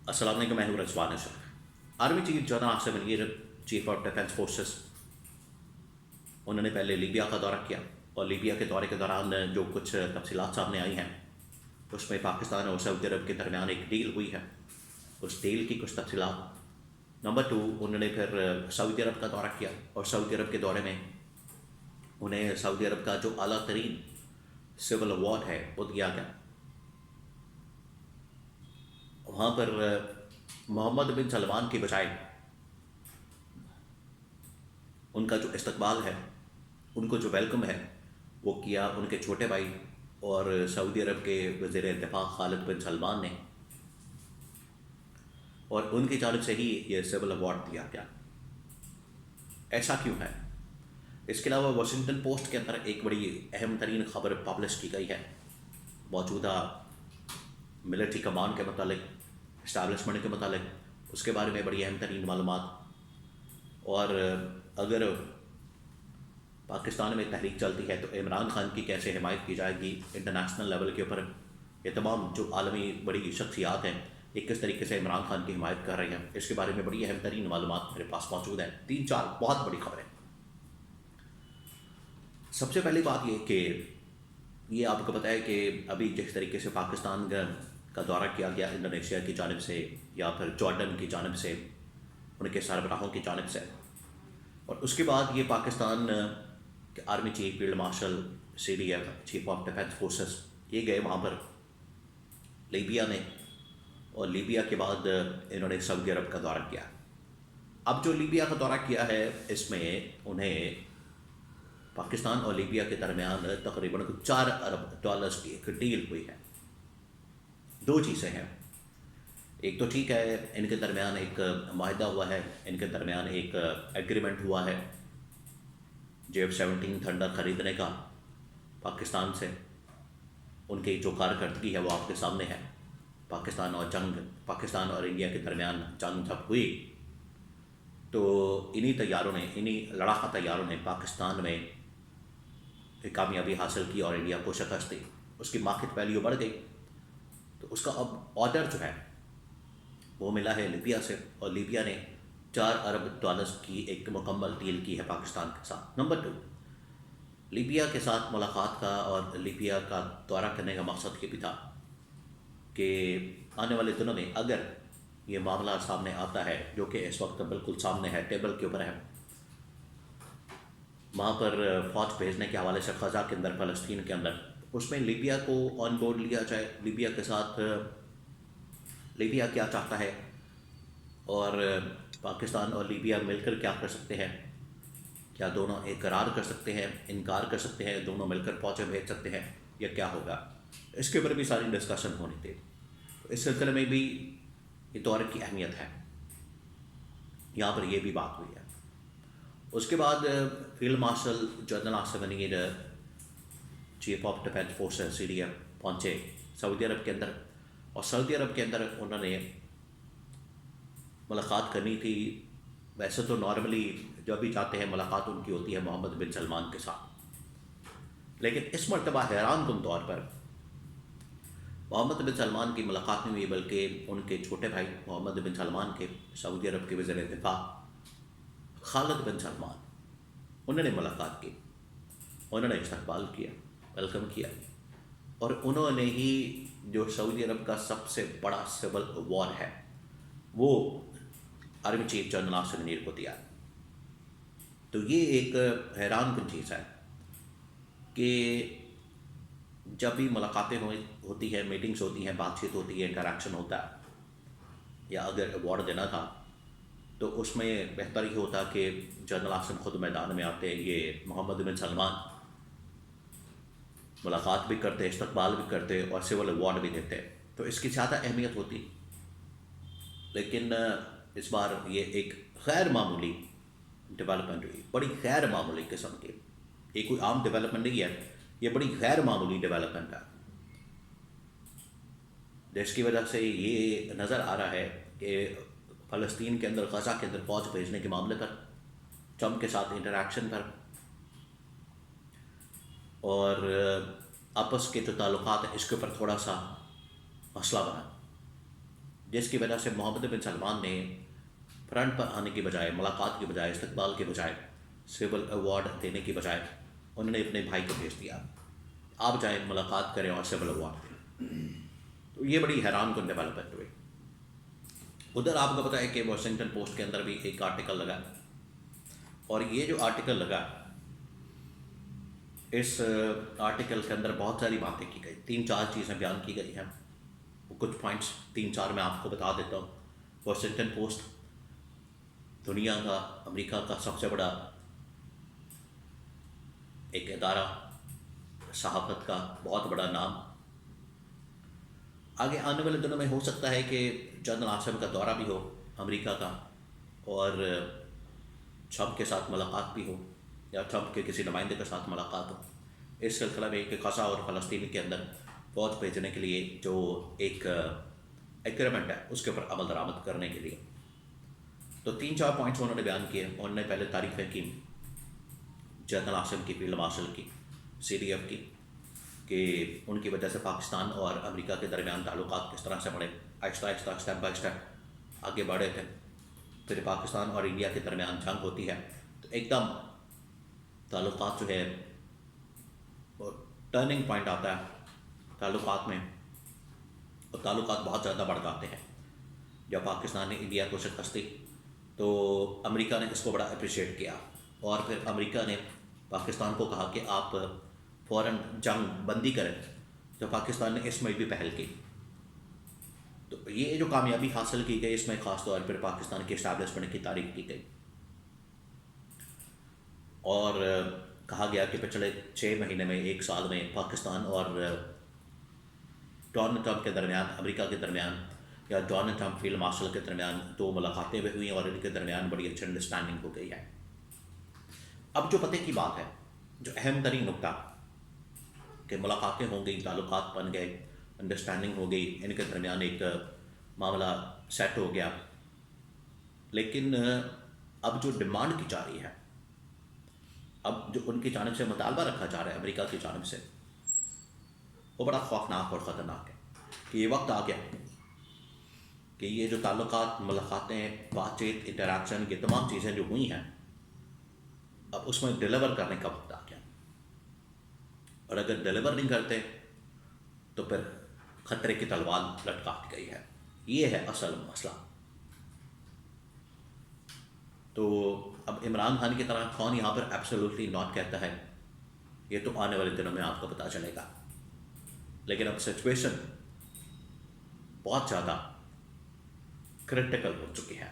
अस्सलाम वालेकुम, मैं हूं Rizwan Ashraf. Army chief general Asim Munir, chief of defence forces, उन्होंने पहले लीबिया का दौरा किया और लीबिया के दौरे के दौरान जो कुछ तफसीलात सामने आई हैं उसमें पाकिस्तान और सऊदी अरब के दरमियान एक डील हुई है। उस डील की कुछ तफसीलात। नंबर 2, उन्होंने फिर सऊदी अरब का दौरा किया और सऊदी अरब के दौरे में उन्हें सऊदी अरब का जो आला तरीन सिविल अवार्ड है वो दिया गया। वहाँ पर मोहम्मद बिन सलमान की बजाय उनका जो इस्तकबाल है, उनको जो वेलकम है वो किया उनके छोटे भाई और सऊदी अरब के वज़ीर दिफा खालिद बिन सलमान ने, और उनकी जानब से ही ये सिविल अवार्ड दिया गया। ऐसा क्यों है? इसके अलावा वाशिंगटन पोस्ट के अंदर एक बड़ी अहम तरीन खबर पब्लिश की गई है मौजूदा मिलिट्री कमान के मतलब, इस्टेब्लिशमेंट के मतलब, उसके बारे में बड़ी अहम तरीन मालूमात। और अगर पाकिस्तान में तहरीक चलती है तो इमरान खान की कैसे हिमायत की जाएगी इंटरनेशनल लेवल के ऊपर। ये तमाम जो आलमी बड़ी शख्सियात हैं एक किस तरीके से इमरान खान की हिमायत कर रही हैं, इसके बारे में बड़ी अहम तरीन मालूमात मेरे पास मौजूद हैं। 3-4 बहुत बड़ी खबरें। सबसे पहली बात ये कि ये आपको पता है कि अभी जिस तरीके से पाकिस्तान का दौरा किया गया इंडोनेशिया की जानब से या फिर जॉर्डन की जानब से, उनके सरबराहों की जानब से, और उसके बाद ये पाकिस्तान के army chief field marshal CDF, chief of defence forces, ये गए वहाँ पर लीबिया में, और लीबिया के बाद इन्होंने सऊदी अरब का दौरा किया। अब जो लीबिया का दौरा किया है इसमें उन्हें पाकिस्तान और लीबिया के दरमियान तकरीबन 4 अरब डॉलर्स की एक डील हुई है। 2 चीज़ें हैं। एक तो ठीक है, इनके दरमियान एक माहिदा हुआ है, इनके दरमियान एक एग्रीमेंट हुआ है JF-17 थंडर ख़रीदने का पाकिस्तान से। उनकी जो कारकर्दगी है वो आपके सामने है। पाकिस्तान और इंडिया के दरमियान जंग जब हुई तो इन्हीं लड़ाका तैयारों ने पाकिस्तान में एक कामयाबी हासिल की और इंडिया को शिकस्त दी। उसकी मार्केट वैल्यू बढ़ गई, तो उसका अब ऑर्डर जो है वो मिला है लीबिया से, और लीबिया ने 4 अरब डॉलर्स की एक मुकम्मल डील की है पाकिस्तान के साथ। नंबर 2, लीबिया के साथ मुलाकात का और लीबिया का दौरा करने का मकसद ये भी था कि आने वाले दिनों में अगर ये मामला सामने आता है, जो कि इस वक्त बिल्कुल सामने है, टेबल के ऊपर है, वहाँ पर फ़ौज भेजने के हवाले से ग़ज़ा के अंदर, फ़लस्तीन के अंदर, उसमें लीबिया को ऑन बोर्ड लिया जाए। लीबिया के साथ लीबिया क्या चाहता है और पाकिस्तान और लीबिया मिलकर क्या कर सकते हैं, क्या दोनों इकरार कर सकते हैं, इनकार कर सकते हैं, दोनों मिलकर फ़ौजें भेज सकते हैं, या क्या होगा, इसके ऊपर भी सारी डिस्कशन होनी थी। तो इस सिलसिले में भी ये दौरे की अहमियत है, यहाँ पर यह भी बात हुई है। उसके बाद field marshal general Asim Munir, chief of defence forces CDF, पहुँचे सऊदी अरब के अंदर, और सऊदी अरब के अंदर उन्होंने मुलाकात करनी थी। वैसे तो नॉर्मली जब भी जाते हैं मुलाकात उनकी होती है मोहम्मद बिन सलमान के साथ, लेकिन इस मरतबा हैरानकुन तौर पर मोहम्मद बिन सलमान की मुलाकात नहीं हुई, बल्कि उनके छोटे भाई मोहम्मद बिन सलमान के सऊदी अरब के वज़ीर दिफा खालिद बिन सलमान, उन्होंने मुलाकात की, उन्होंने इस्तकबाल किया, वेलकम किया, और उन्होंने ही जो सऊदी अरब का सबसे बड़ा सिविल अवार्ड है वो army chief general Asim Munir को दिया। तो ये एक हैरानकुन चीज़ है कि जब भी मुलाकातें होती हैं, मीटिंग्स होती हैं, बातचीत होती है, इंटरेक्शन होता है, या अगर अवार्ड देना था तो उसमें बेहतर ही होता कि जनरल आसिम खुद मैदान में आते, ये मोहम्मद बिन सलमान मुलाकात भी करते, इस्तकबाल भी करते और सिविल अवार्ड भी देते, तो इसकी ज़्यादा अहमियत होती। लेकिन इस बार ये एक गैर मामूली डेवलपमेंट हुई, बड़ी गैर मामूली किस्म की। ये कोई आम डेवलपमेंट नहीं है, ये बड़ी गैर मामूली डेवलपमेंट है, जिसकी वजह से ये नज़र आ रहा है कि फ़लस्तीन के अंदर, ग़ज़ा के अंदर फ़ौज भेजने के मामले पर, ट्रंप के साथ इंटरेक्शन पर, और आपस के जो ताल्लुकात हैं इसके ऊपर थोड़ा सा मसला बना। जिसकी वजह से मोहम्मद बिन सलमान ने फ्रंट पर आने की बजाय, मुलाकात की बजाय, इस्तकबाल के बजाय, सिविल अवार्ड देने की बजाय उन्होंने अपने भाई को भेज दिया, आप जाएँ मुलाकात करें और सिविल अवार्ड दें। तो ये बड़ी हैरान कन डेवलपमेंट हुई। उधर आपको पता है कि वॉशिंगटन पोस्ट के अंदर भी एक आर्टिकल लगा, और ये जो आर्टिकल लगा, इस आर्टिकल के अंदर बहुत सारी बातें की गई, 3-4 चीज़ें बयान की गई हैं। कुछ पॉइंट्स 3-4 मैं आपको बता देता हूँ। वॉशिंगटन पोस्ट दुनिया का, अमेरिका का सबसे बड़ा एक इदारा, सहाफ़त का बहुत बड़ा नाम। आगे आने वाले दिनों में हो सकता है कि जनरल आसिम का दौरा भी हो अमेरिका का, और ट्रंप के साथ मुलाकात भी हो, या ट्रंप के किसी नुमाइंदे के साथ मुलाकात हो। इस सिलसिले में कि गज़ा और फ़लस्तीन के अंदर फ़ौज भेजने के लिए जो एक एग्रीमेंट है उसके ऊपर अमल दरामद करने के लिए। तो 3-4 पॉइंट्स उन्होंने बयान किए। उन्होंने पहले तारीफ़ें की जनरल आसिम की, फील्ड मार्शल की, CDF की, कि उनकी वजह से पाकिस्तान और अमेरिका के दरमियान ताल्लुकात किस तरह से बढ़े, Aahista Aahista, step by step आगे बढ़े थे। फिर पाकिस्तान और इंडिया के दरमियान जंग होती है तो एकदम ताल्लुकात जो है टर्निंग पॉइंट आता है ताल्लुकात में, और ताल्लुकात बहुत ज़्यादा बढ़ जाते हैं। जब पाकिस्तान ने इंडिया को शिकस्त दी तो अमेरिका ने इसको बड़ा अप्रिशिएट किया, और फिर अमेरिका ने पाकिस्तान को कहा कि आप फ़ौरन जंग बंदी करें, तो पाकिस्तान ने इसमें भी पहल की। तो ये जो कामयाबी हासिल की गई, इसमें ख़ास तौर पर पाकिस्तान के इस्टेब्लिशमेंट की तारीफ़ की गई, और कहा गया कि पिछले 6 महीने में, 1 साल में पाकिस्तान और डोनाल्ड ट्रंप के दरमियान, अमेरिका के दरमियान, या डोनाल्ड ट्रंप फील्ड मार्शल के दरमियान 2 मुलाकातें भी हुई और इनके दरमियान बड़ी अच्छी अंडरस्टैंडिंग हो गई है। अब जो पते की बात है, जो अहम तरीन नुकता कि मुलाकातें हो गई, ताल्लुकात बन गए, अंडरस्टैंडिंग हो गई, इनके दरमियान एक मामला सेट हो गया, लेकिन अब जो डिमांड की जा रही है, अब जो उनकी जानिब से मुतालबा रखा जा रहा है अमेरिका की जानिब से, वो बड़ा खौफनाक और ख़तरनाक है कि ये वक्त आ गया कि ये जो ताल्लुकात, मुलाकातें, बातचीत, इंटरेक्शन, ये तमाम चीज़ें जो हुई हैं, अब उसमें डिलीवर करने का वक्त आ गया। और अगर डिलीवर नहीं करते तो फिर ख़तरे की तलवार लटका दी गई है। ये है असल मसला। तो अब इमरान खान की तरह कौन यहाँ पर एब्सोल्युटली नॉट कहता है, ये तो आने वाले दिनों में आपको पता चलेगा। लेकिन अब सिचुएशन बहुत ज़्यादा क्रिटिकल हो चुकी है।